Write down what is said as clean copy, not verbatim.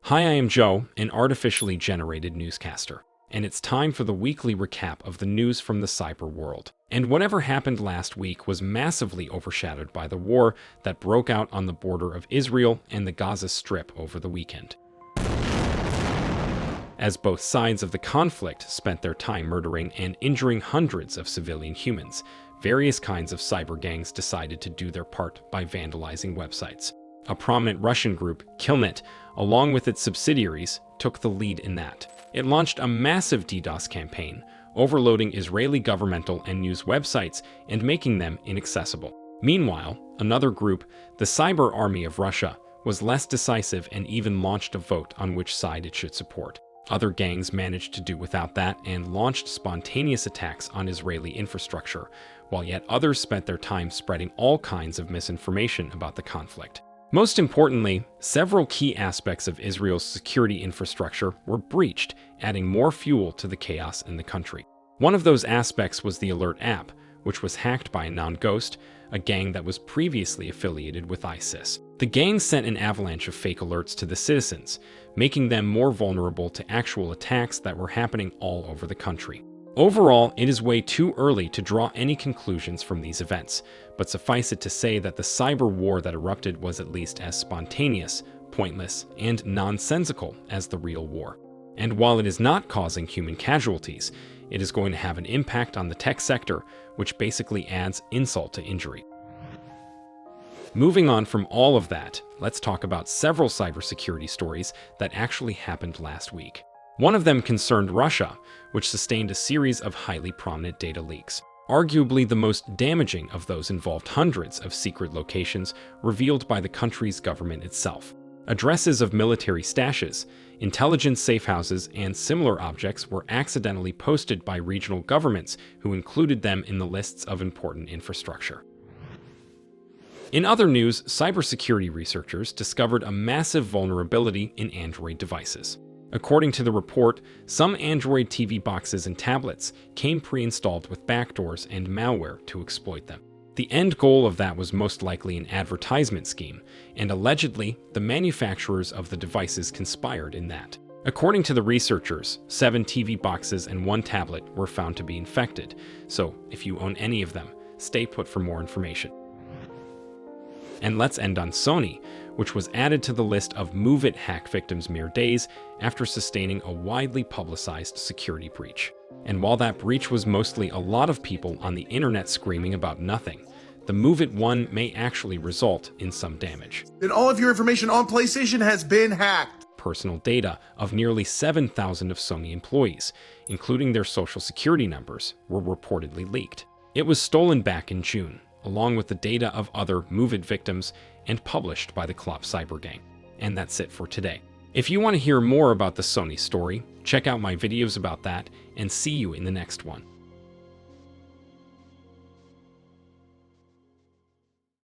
Hi, I am Joe, an artificially generated newscaster, and it's time for the weekly recap of the news from the cyber world. And whatever happened last week was massively overshadowed by the war that broke out on the border of Israel and the Gaza Strip over the weekend. As both sides of the conflict spent their time murdering and injuring hundreds of civilian humans, various kinds of cyber gangs decided to do their part by vandalizing websites. A prominent Russian group, Killnet, along with its subsidiaries, took the lead in that. It launched a massive DDoS campaign, overloading Israeli governmental and news websites and making them inaccessible. Meanwhile, another group, the Cyber Army of Russia, was less decisive and even launched a vote on which side it should support. Other gangs managed to do without that and launched spontaneous attacks on Israeli infrastructure, while yet others spent their time spreading all kinds of misinformation about the conflict. Most importantly, several key aspects of Israel's security infrastructure were breached, adding more fuel to the chaos in the country. One of those aspects was the Alert app, which was hacked by a non-ghost, a gang that was previously affiliated with ISIS. The gang sent an avalanche of fake alerts to the citizens, making them more vulnerable to actual attacks that were happening all over the country. Overall, it is way too early to draw any conclusions from these events, but suffice it to say that the cyber war that erupted was at least as spontaneous, pointless, and nonsensical as the real war. And while it is not causing human casualties, it is going to have an impact on the tech sector, which basically adds insult to injury. Moving on from all of that, let's talk about several cybersecurity stories that actually happened last week. One of them concerned Russia, which sustained a series of highly prominent data leaks. Arguably the most damaging of those involved hundreds of secret locations revealed by the country's government itself. Addresses of military stashes, intelligence safehouses, and similar objects were accidentally posted by regional governments who included them in the lists of important infrastructure. In other news, cybersecurity researchers discovered a massive vulnerability in Android devices. According to the report, some Android TV boxes and tablets came pre-installed with backdoors and malware to exploit them. The end goal of that was most likely an advertisement scheme, and allegedly, the manufacturers of the devices conspired in that. According to the researchers, 7 TV boxes and 1 tablet were found to be infected, so if you own any of them, stay put for more information. And let's end on Sony, which was added to the list of MOVEit hack victims mere days after sustaining a widely publicized security breach. And while that breach was mostly a lot of people on the internet screaming about nothing, the MOVEit one may actually result in some damage. Then all of your information on PlayStation has been hacked. Personal data of nearly 7,000 of Sony employees, including their social security numbers, were reportedly leaked. It was stolen back in June, along with the data of other MOVEit victims, and published by the Klopp cyber gang. And that's it for today. If you want to hear more about the Sony story, check out my videos about that, and see you in the next one.